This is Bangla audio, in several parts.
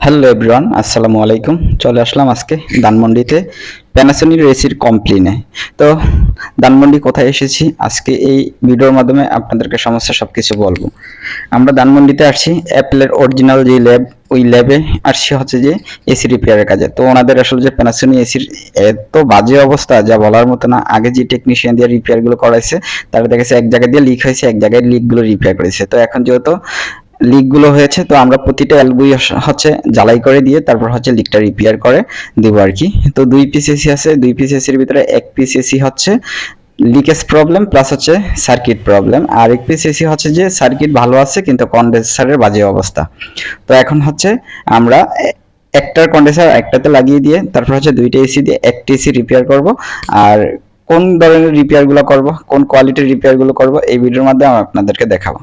হ্যালো এভরিওয়ান, আসসালামু আলাইকুম। চলে আসলাম আজকে ধানমন্ডিতে প্যানাসোনিক এসির কমপ্লেনে। তো ধানমন্ডি কোথায় এসেছি আজকে এই ভিডিওর মাধ্যমে আপনাদেরকে সমস্যা সবকিছু বলবো। আমরা ধানমন্ডিতে আসছি অ্যাপেলের অরিজিনাল যে ল্যাব, ওই ল্যাবে আসছি হচ্ছে যে এসি রিপেয়ারের কাজে। তো ওনাদের আসলে যে প্যানাসোনিক এসির এত বাজে অবস্থা যা বলার মতো না। আগে যে টেকনিশিয়ান দিয়ে রিপেয়ার গুলো করাইছে তারা দেখেছে এক জায়গায় দিয়ে লিক হয়েছে, এক জায়গায় লিক গুলো রিপেয়ার করেছে। তো এখন যেহেতু লিক গুলো হয়েছে, তো আমরা প্রতিটা এলবি হচ্ছে জ্বালাই করে দিয়ে তারপর হচ্ছে লিকটা রিপেয়ার করে দিব আর কি। তো 2 পিস এসি আছে, 2 পিস এসির ভিতরে 1 পিস এসি হচ্ছে লিকেজ প্রবলেম প্লাস হচ্ছে সার্কিট প্রবলেম, আর 1 পিস এসি হচ্ছে যে সার্কিট ভালো আছে কিন্তু কন্ডেন্সারের বাজে অবস্থা। তো এখন হচ্ছে আমরা একটার কন্ডেন্সার একটাতে লাগিয়ে দিয়ে তারপর হচ্ছে 2টা এসি দিয়ে 1টি এসি রিপেয়ার করব। আর কোন ধরনের রিপেয়ার গুলো করব, কোন কোয়ালিটির রিপেয়ার গুলো করব, এই ভিডিওর মাধ্যমে আমি আপনাদেরকে দেখাবো।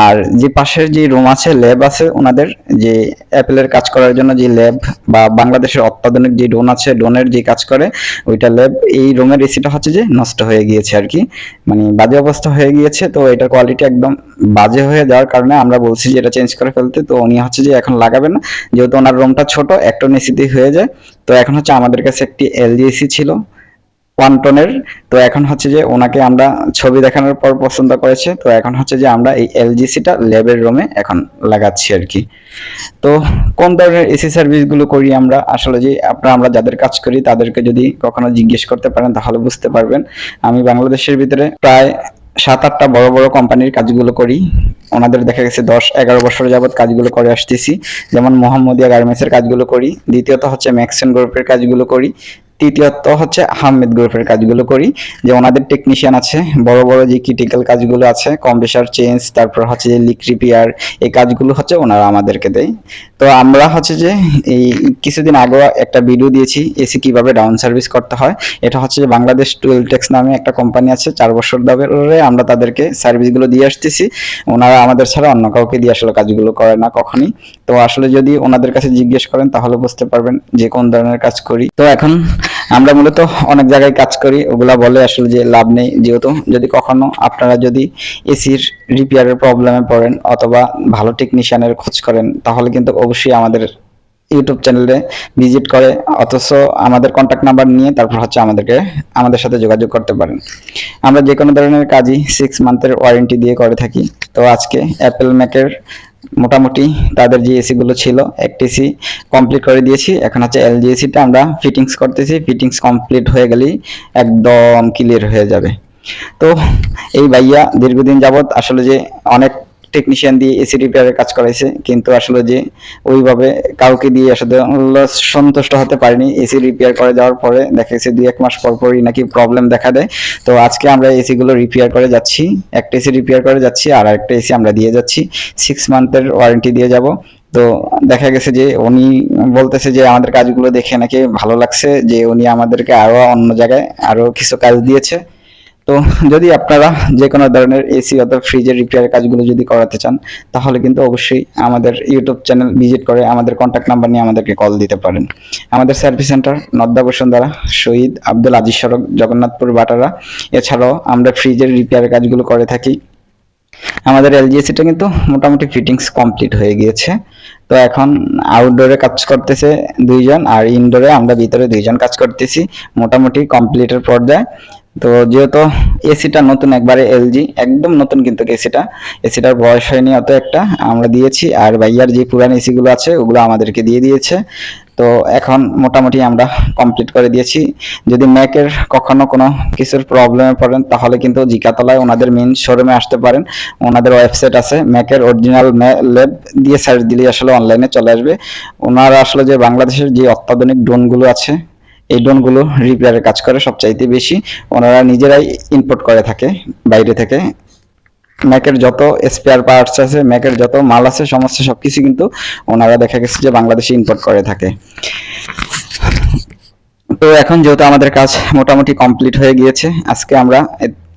আর যে পাশের যে রুম আছে, ল্যাব আছে ওনাদের, যে অ্যাপেলের কাজ করার জন্য যে ল্যাব বা বাংলাদেশের অত্যাধুনিক যে ড্রোন আছে, ড্রোনের যে কাজ করে ওইটা ল্যাব, এই রুমের এসিটা হচ্ছে যে নষ্ট হয়ে গিয়েছে আর কি, মানে বাজে অবস্থা হয়ে গিয়েছে। তো এটার কোয়ালিটি একদম বাজে হয়ে যাওয়ার কারণে আমরা বলছি যে এটা চেঞ্জ করে ফেলতে। তো উনি হচ্ছে যে এখন লাগাবেন না, যেহেতু ওনার রুমটা ছোট, একটা এসিতেই হয়ে যায়। তো এখন হচ্ছে আমাদের কাছে একটি এলজি এসি ছিল 1 টনের। তো এখন হচ্ছে যে ওনাকে আমরা ছবি দেখানোর পর পছন্দ করেছে, তো এখন হচ্ছে যে আমরা এই এলজিসিটা ল্যাবের রুমে এখন লাগাচ্ছি আর কি। তো কোন ধরনের এসি সার্ভিস গুলো করি আমরা, আসলে যে আমরা যাদের কাজ করি তাদেরকে যদি কখনো জিজ্ঞেস করতে পারেন তাহলে বুঝতে পারবেন। আমি বাংলাদেশের ভিতরে প্রায় 7-8টা বড় বড় কোম্পানির কাজগুলো করি। ওনাদের দেখা গেছে 10-11 বছর যাবত কাজগুলো করে আসতেছি। যেমন মোহাম্মদিয়া গার্মেন্টসের কাজগুলো করি, দ্বিতীয়ত হচ্ছে ম্যাক্সন গ্রুপের কাজগুলো করি, তৃতীয়ত হচ্ছে আহমেদ গ্রুপের কাজগুলো করি। যে ওনাদের টেকনিশিয়ান আছে, বড় বড় যে ক্রিটিক্যাল কাজগুলো আছে, কম্প্রেসার চেঞ্জ, তারপর হচ্ছে যে লিক রিপেয়ার, এই কাজগুলো হচ্ছে ওনারা আমাদেরকে দেয়। তো আমরা হচ্ছে যে এই কিছুদিন আগে একটা ভিডিও দিয়েছি এসি কিভাবে ডাউন সার্ভিস করতে হয়। এটা হচ্ছে যে বাংলাদেশ টুয়েলটেক্স নামে একটা কোম্পানি আছে, 4 বছর ধরে আমরা তাদেরকে সার্ভিসগুলো দিয়ে আসতেছি। ওনারা আমাদের ছাড়া অন্য কাউকে দিয়ে আসলে কাজগুলো করে না কখনই। তো আসলে যদি ওনাদের কাছে জিজ্ঞেস করেন তাহলে বুঝতে পারবেন যে কোন ধরনের কাজ করি। তো এখন আমরা মূলত অনেক জায়গায় কাজ করি, ওগুলা বলে আসলে যে লাভ নেই। যেহেতু যদি কখনো আপনারা যদি এসির রিপেয়ারের প্রবলেমে পড়েন অথবা ভালো টেকনিশিয়ানের খোঁজ করেন তাহলে কিন্তু অবশ্যই আমাদের ইউটিউব চ্যানেলে ভিজিট করে অথচ আমাদের কন্ট্যাক্ট নাম্বার নিয়ে তারপর হচ্ছে আমাদের সাথে যোগাযোগ করতে পারেন। আমরা যে কোনো ধরনের কাজই 6 মান্থের ওয়ারেন্টি দিয়ে করে থাকি। তো আজকে অ্যাপেল ম্যাকের মোটামুটি তাদের যে এসি গুলো ছিল একটা এসি কমপ্লিট করে দিয়েছি। এখন হচ্ছে এলজি এসিটা আমরা ফিটিংস করতেছি, ফিটিংস কমপ্লিট হয়ে গেলেই একদম ক্লিয়ার হয়ে যাবে। তো এই ভাইয়া দীর্ঘদিন যাবত আসলে যে অনেক টেকনিশিয়ান দিয়ে এসি রিপেয়ারের কাজ করাইছে, কিন্তু আসলে যে ওইভাবে কাউকে দিয়ে আসলে সন্তুষ্ট হতে পারিনি। এসি রিপেয়ার করে যাওয়ার পরে দেখা গেছে 2-1 মাস পর পরই নাকি প্রবলেম দেখা দেয়। তো আজকে আমরা এসি গুলো রিপেয়ার করে যাচ্ছি, একটা এসি রিপেয়ার করে যাচ্ছি আর একটা এসি আমরা দিয়ে যাচ্ছি, 6 মান্থের ওয়ারেন্টি দিয়ে যাব। তো দেখা গেছে যে উনি বলতেছে যে আমাদের কাজগুলো দেখে নাকি ভালো লাগছে, যে উনি আমাদেরকে আরো অন্য জায়গায় আরো কিছু কাজ দিয়েছে। তো যদি আপনারা যে কোনো ধরনের এসি অথবা ফ্রিজের রিপেয়ার কাজগুলো যদি করাতে চান তাহলে কিন্তু অবশ্যই আমাদের ইউটিউব চ্যানেল ভিজিট করে আমাদের কন্ট্যাক্ট নাম্বার নিয়ে আমাদেরকে কল দিতে পারেন। আমাদের সার্ভিস সেন্টার নদ্দা বসুন্ধরা, শহীদ আব্দুল আজিজ সড়ক, জগন্নাথপুর, বাটারা। এছাড়াও আমরা ফ্রিজের রিপেয়ার কাজগুলো করে থাকি। আমাদের এলজিএসিটা কিন্তু মোটামুটি ফিটিংস কমপ্লিট হয়ে গিয়েছে। তো এখন আউটডোরে কাজ করতেছে 2 জন আর ইনডোরে আমরা ভিতরে 2 জন কাজ করতেছি, মোটামুটি কমপ্লিটের পর্যায়ে। তো যেহেতু এসিটা নতুন, একবারে এলজি একদম নতুন, কিন্তু এসিটার বয়স হয়নি অত একটা, আমরা দিয়েছি। আর ভাইয়ার যে পুরান এসি গুলো আছে ওগুলো আমাদেরকে দিয়ে দিয়েছে। তো এখন মোটামুটি আমরা কমপ্লিট করে দিয়েছি। যদি ম্যাকের কখনো কোনো কিছুর প্রবলেমে পড়েন তাহলে কিন্তু জিকাতলায় ওনাদের মেইন শোরুমে আসতে পারেন। ওনাদের ওয়েবসাইট আছে, ম্যাকের অরিজিনাল ল্যাব দিয়ে সার্চ দিলে আসলে অনলাইনে চলে আসবে। ওনারা আসলে যে বাংলাদেশের যে অত্যাধুনিক ড্রোনগুলো আছে এই ড্রোনগুলো রিপেয়ারের কাজ করে সবচাইতে বেশি। ওনারা নিজেরাই ইম্পোর্ট করে থাকে বাইরে থেকে। ম্যাকের যত স্পেয়ার পার্টস আছে, ম্যাকের যত মাল আছে, সমস্ত সবকিছু কিন্তু ওনারা দেখা গেছে যে বাংলাদেশে ইম্পোর্ট করে থাকে। তো এখন যেহেতু আমাদের কাজ মোটামুটি কমপ্লিট হয়ে গিয়েছে, আজকে আমরা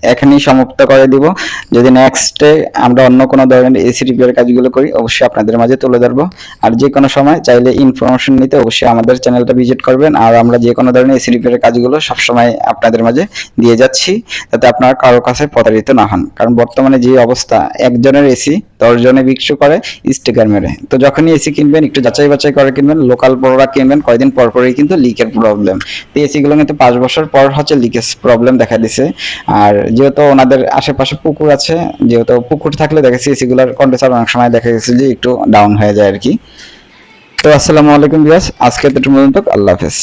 এখানেই সমাপ্ত করে দিব। যদি নেক্সটে আমরা অন্য কোনো ধরনের এসি রিপেয়ার কাজগুলো করি অবশ্যই আপনাদের মাঝে তুলে ধরবো। আর যে কোনো সময় চাইলে ইনফরমেশন নিতে অবশ্যই আমাদের চ্যানেলটা ভিজিট করবেন। আর আমরা যে কোনো ধরনের এসি রিপেয়ারের কাজগুলো সবসময় আপনাদের মাঝে দিয়ে যাচ্ছি, যাতে আপনারা কারোর কাছে প্রতারিত না হন। কারণ বর্তমানে যে অবস্থা, একজনের এসি 10 জনে বিক্রি করে স্টিকার মেরে। তো যখনই এসি কিনবেন একটু যাচাই বাছাই করে কিনবেন, লোকাল প্রোডাক্ট কিনবেন, কয়দিন পর পরই কিন্তু লিকের প্রবলেম। তো এসিগুলো কিন্তু 5 বছর পর হচ্ছে লিকেজ প্রবলেম দেখা দিছে। আর যেহেতু ওনাদের আশেপাশে পুকুর আছে, যেহেতু পুকুর থাকলে দেখেছি এসিগুলোর কন্ডেন্সার অনেক সময় দেখা গেছে যে একটু ডাউন হয়ে যায় আর কি। তো আসসালামু আলাইকুম ভিউয়ার্স, আজকে এতটুকু পর্যন্ত, আল্লাহ হাফেজ।